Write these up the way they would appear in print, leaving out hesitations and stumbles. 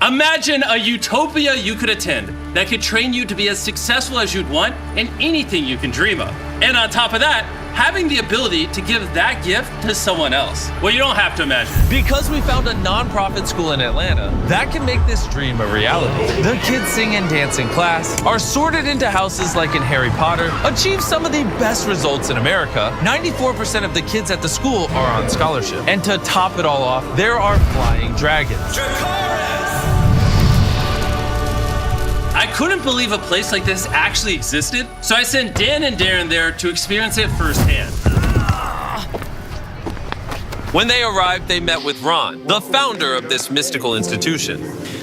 Imagine a utopia you could attend that could train you to be as successful as you'd want in anything you can dream of. And on top of that, having the ability to give that gift to someone else. Well, you don't have to imagine. Because we found a nonprofit school in Atlanta that can make this dream a reality. The kids sing and dance in class, are sorted into houses like in Harry Potter, achieve some of the best results in America. 94% of the kids at the school are on scholarship. And to top it all off, there are flying dragons. I couldn't believe a place like this actually existed, so I sent Dan and Darren there to experience it firsthand. When they arrived, they met with Ron, the founder of this mystical institution.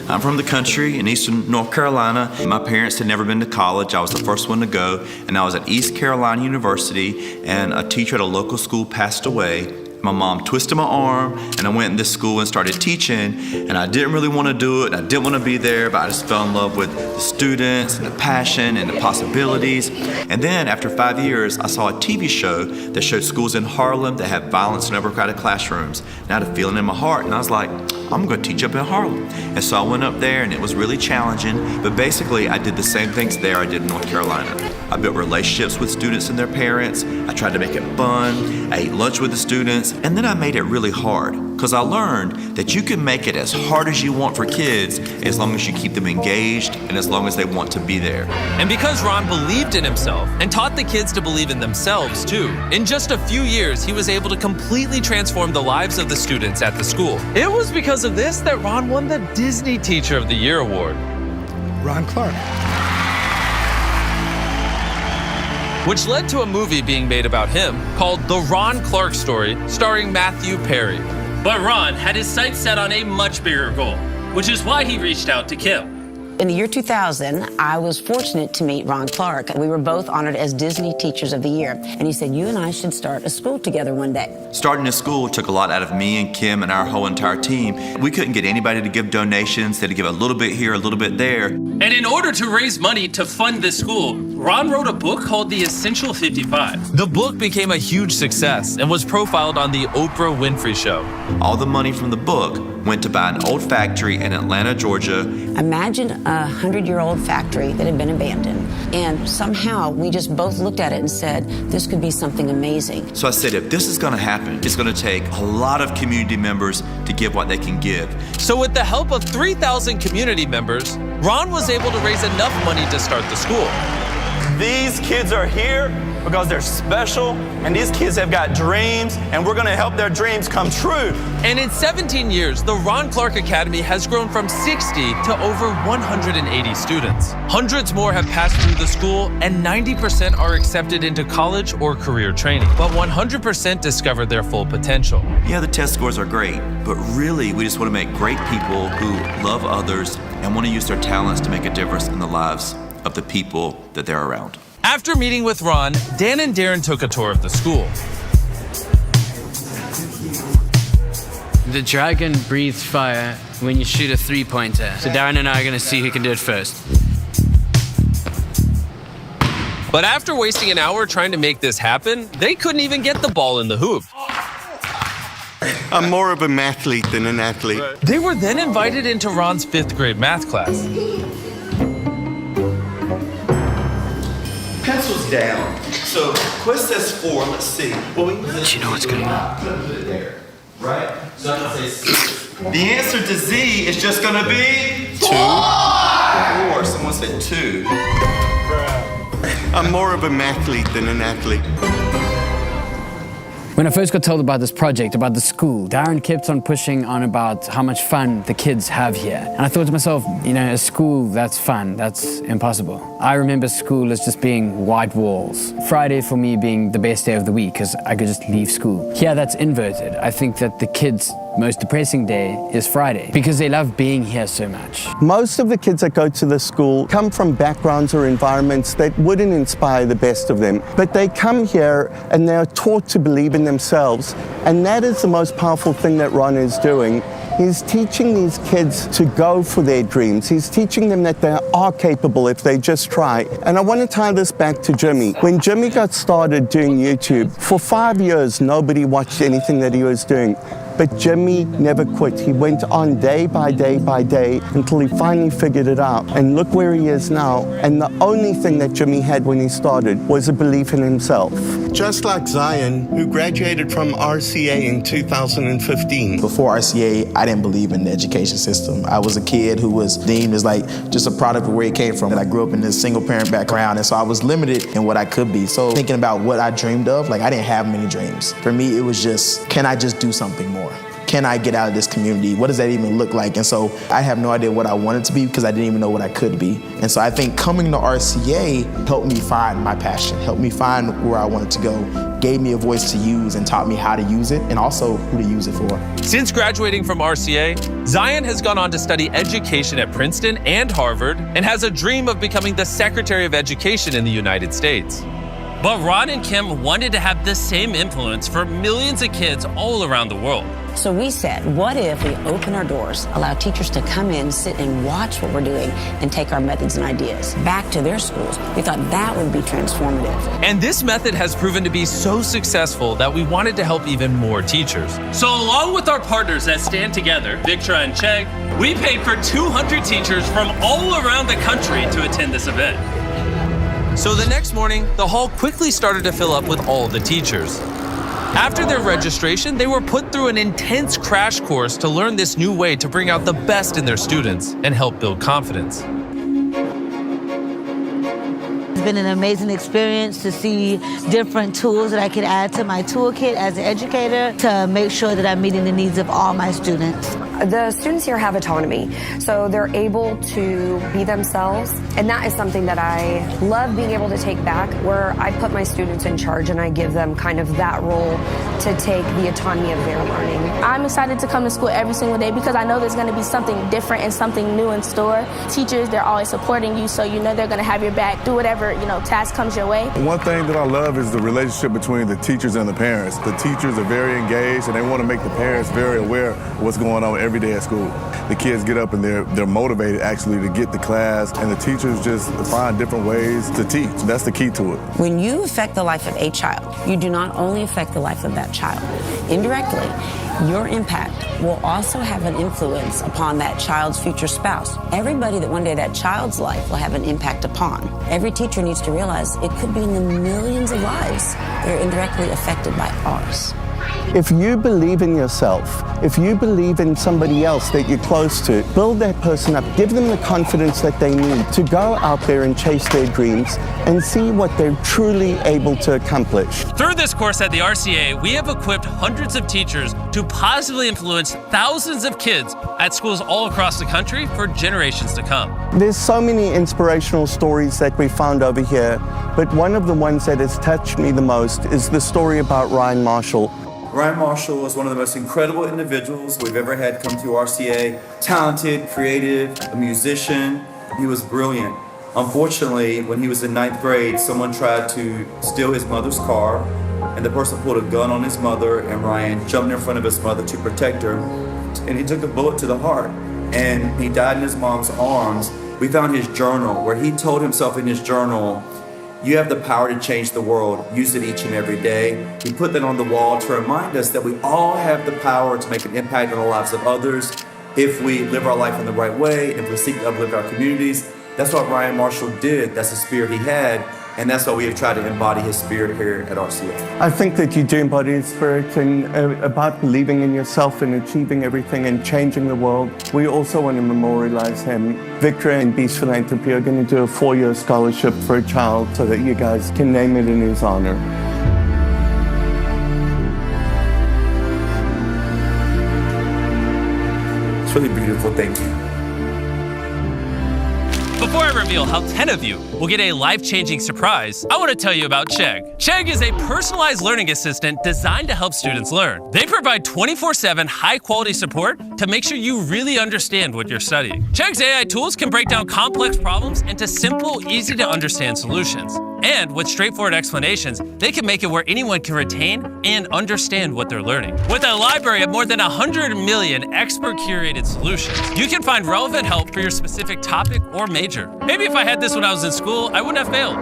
I'm from the country in eastern North Carolina. My parents had never been to college. I was the first one to go, and I was at East Carolina University, and a teacher at a local school passed away. My mom twisted my arm, and I went in this school and started teaching, and I didn't really want to do it, and I didn't want to be there, but I just fell in love with the students and the passion and the possibilities. And then after 5 years, I saw a TV show that showed schools in Harlem that have violence in overcrowded classrooms. And I had a feeling in my heart, and I was like, I'm going to teach up in Harlem. And so I went up there, and it was really challenging, but basically I did the same things there I did in North Carolina. I built relationships with students and their parents. I tried to make it fun. I ate lunch with the students. And then I made it really hard, because I learned that you can make it as hard as you want for kids as long as you keep them engaged and as long as they want to be there. And because Ron believed in himself and taught the kids to believe in themselves too, in just a few years, he was able to completely transform the lives of the students at the school. It was because of this that Ron won the Disney Teacher of the Year award. Ron Clark. Which led to a movie being made about him called The Ron Clark Story, starring Matthew Perry. But Ron had his sights set on a much bigger goal, which is why he reached out to Kim. In the year 2000, I was fortunate to meet Ron Clark. We were both honored as Disney Teachers of the Year. And he said, you and I should start a school together one day. Starting a school took a lot out of me and Kim and our whole entire team. We couldn't get anybody to give donations. They had to give a little bit here, a little bit there. And in order to raise money to fund this school, Ron wrote a book called The Essential 55. The book became a huge success and was profiled on the Oprah Winfrey Show. All the money from the book went to buy an old factory in Atlanta, Georgia. Imagine a 100-year-old factory that had been abandoned. And somehow we just both looked at it and said, this could be something amazing. So I said, if this is going to happen, it's going to take a lot of community members to give what they can give. So with the help of 3,000 community members, Ron was able to raise enough money to start the school. These kids are here because they're special, and these kids have got dreams, and we're gonna help their dreams come true. And in 17 years, the Ron Clark Academy has grown from 60 to over 180 students. Hundreds more have passed through the school, and 90% are accepted into college or career training. But 100% discovered their full potential. Yeah, the test scores are great, but really we just want to make great people who love others and want to use their talents to make a difference in the lives of the people that they're around. After meeting with Ron, Dan and Darren took a tour of the school. The dragon breathes fire when you shoot a three-pointer. So Darren and I are going to see who can do it first. But after wasting an hour trying to make this happen, they couldn't even get the ball in the hoop. I'm more of a mathlete than an athlete. They were then invited into Ron's 5th grade math class. Pencils down. So Quest says 4. Let's see. Well, we Do you know what's going on? put it there, right? So I can say 6. The answer to Z is just going to be 2. 4. Someone said 2. I'm more of a mathlete than an athlete. When I first got told about this project, about the school, Darren kept on pushing on about how much fun the kids have here. And I thought to myself, you know, a school that's fun, that's impossible. I remember school as just being white walls. Friday for me being the best day of the week because I could just leave school. Here that's inverted. I think that the kids' most depressing day is Friday because they love being here so much. Most of the kids that go to the school come from backgrounds or environments that wouldn't inspire the best of them. But they come here and they're taught to believe in themselves. And that is the most powerful thing that Ron is doing. He's teaching these kids to go for their dreams. He's teaching them that they are capable if they just try. And I want to tie this back to Jimmy. When Jimmy got started doing YouTube, for 5 years, nobody watched anything that he was doing. But Jimmy never quit. He went on day by day by day until he finally figured it out. And look where he is now. And the only thing that Jimmy had when he started was a belief in himself. Just like Zion, who graduated from RCA in 2015. Before RCA, I didn't believe in the education system. I was a kid who was deemed as like just a product of where he came from. I grew up in this single parent background, and so I was limited in what I could be. So thinking about what I dreamed of, like I didn't have many dreams. For me, it was just, can I just do something more? Can I get out of this community? What does that even look like? And so I have no idea what I wanted to be because I didn't even know what I could be. And so I think coming to RCA helped me find my passion, helped me find where I wanted to go, gave me a voice to use and taught me how to use it and also who to use it for. Since graduating from RCA, Zion has gone on to study education at Princeton and Harvard and has a dream of becoming the Secretary of Education in the United States. But Ron and Kim wanted to have the same influence for millions of kids all around the world. So we said, what if we open our doors, allow teachers to come in, sit and watch what we're doing, and take our methods and ideas back to their schools? We thought that would be transformative. And this method has proven to be so successful that we wanted to help even more teachers. So along with our partners that stand together, Victra and Chegg, we paid for 200 teachers from all around the country to attend this event. So the next morning, the hall quickly started to fill up with all the teachers. After their registration, they were put through an intense crash course to learn this new way to bring out the best in their students and help build confidence. It's been an amazing experience to see different tools that I can add to my toolkit as an educator to make sure that I'm meeting the needs of all my students. The students here have autonomy, so they're able to be themselves, and that is something that I love being able to take back, where I put my students in charge and I give them kind of that role to take the autonomy of their learning. I'm excited to come to school every single day because I know there's going to be something different and something new in store. Teachers, they're always supporting you, so you know they're going to have your back, do whatever, task comes your way. One thing that I love is the relationship between the teachers and the parents. The teachers are very engaged and they want to make the parents very aware of what's going on every day at school. The kids get up and they're motivated actually to get to class, and the teachers just find different ways to teach. That's the key to it. When you affect the life of a child, you do not only affect the life of that child. Indirectly, your impact will also have an influence upon that child's future spouse. Everybody that one day that child's life will have an impact upon. Every teacher needs to realize it could be in the millions of lives that are indirectly affected by ours. If you believe in yourself, if you believe in somebody else that you're close to, build that person up, give them the confidence that they need to go out there and chase their dreams and see what they're truly able to accomplish. Through this course at the RCA, we have equipped hundreds of teachers to positively influence thousands of kids at schools all across the country for generations to come. There's so many inspirational stories that we found over here, but one of the ones that has touched me the most is the story about Ryan Marshall. Ryan Marshall is one of the most incredible individuals we've ever had come to RCA. Talented, creative, a musician. He was brilliant. Unfortunately, when he was in 9th grade, someone tried to steal his mother's car, and the person pulled a gun on his mother, and Ryan jumped in front of his mother to protect her, and he took a bullet to the heart, and he died in his mom's arms. We found his journal, where he told himself in his journal, "You have the power to change the world. Use it each and every day." He put that on the wall to remind us that we all have the power to make an impact on the lives of others if we live our life in the right way, if we seek to uplift our communities. That's what Ryan Marshall did. That's the spirit he had. And that's why we have tried to embody his spirit here at RCA. I think that you do embody his spirit and about believing in yourself and achieving everything and changing the world. We also want to memorialize him. Victra and Beast Philanthropy are going to do a 4-year scholarship for a child so that you guys can name it in his honor. It's really beautiful. Thank you. Before I reveal how 10 of you will get a life-changing surprise, I want to tell you about Chegg. Chegg is a personalized learning assistant designed to help students learn. They provide 24/7 high-quality support to make sure you really understand what you're studying. Chegg's AI tools can break down complex problems into simple, easy-to-understand solutions. And with straightforward explanations, they can make it where anyone can retain and understand what they're learning. With a library of more than 100 million expert-curated solutions, you can find relevant help for your specific topic or major. Maybe if I had this when I was in school, I wouldn't have failed.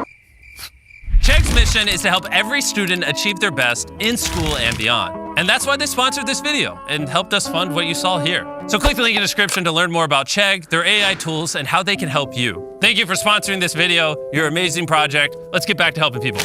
Chegg's mission is to help every student achieve their best in school and beyond. And that's why they sponsored this video and helped us fund what you saw here. So click the link in the description to learn more about Chegg, their AI tools, and how they can help you. Thank you for sponsoring this video. You're an amazing project. Let's get back to helping people.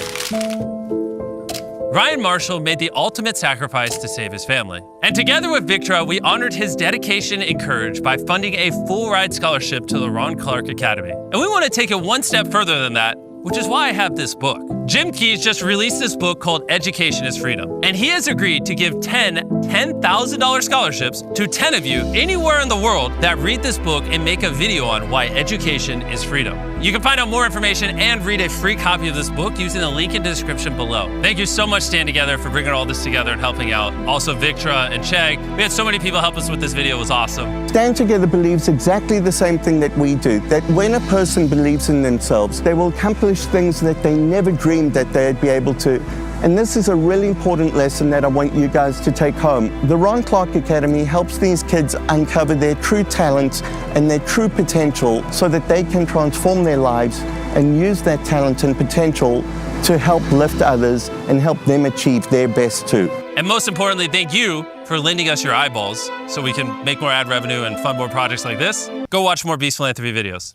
Ryan Marshall made the ultimate sacrifice to save his family. And together with Victra, we honored his dedication and courage by funding a full ride scholarship to the Ron Clark Academy. And we want to take it one step further than that, which is why I have this book. Jim Keyes just released this book called Education is Freedom. And he has agreed to give 10 $10,000 scholarships to 10 of you anywhere in the world that read this book and make a video on why education is freedom. You can find out more information and read a free copy of this book using the link in the description below. Thank you so much, Stand Together, for bringing all this together and helping out. Also, Victra and Chegg. We had so many people help us with this video. It was awesome. Stand Together believes exactly the same thing that we do, that when a person believes in themselves, they will accomplish things that they never dreamed that they'd be able to. And this is a really important lesson that I want you guys to take home. The Ron Clark Academy helps these kids uncover their true talents and their true potential so that they can transform their lives and use that talent and potential to help lift others and help them achieve their best too. And most importantly, thank you for lending us your eyeballs so we can make more ad revenue and fund more projects like this. Go watch more Beast Philanthropy videos.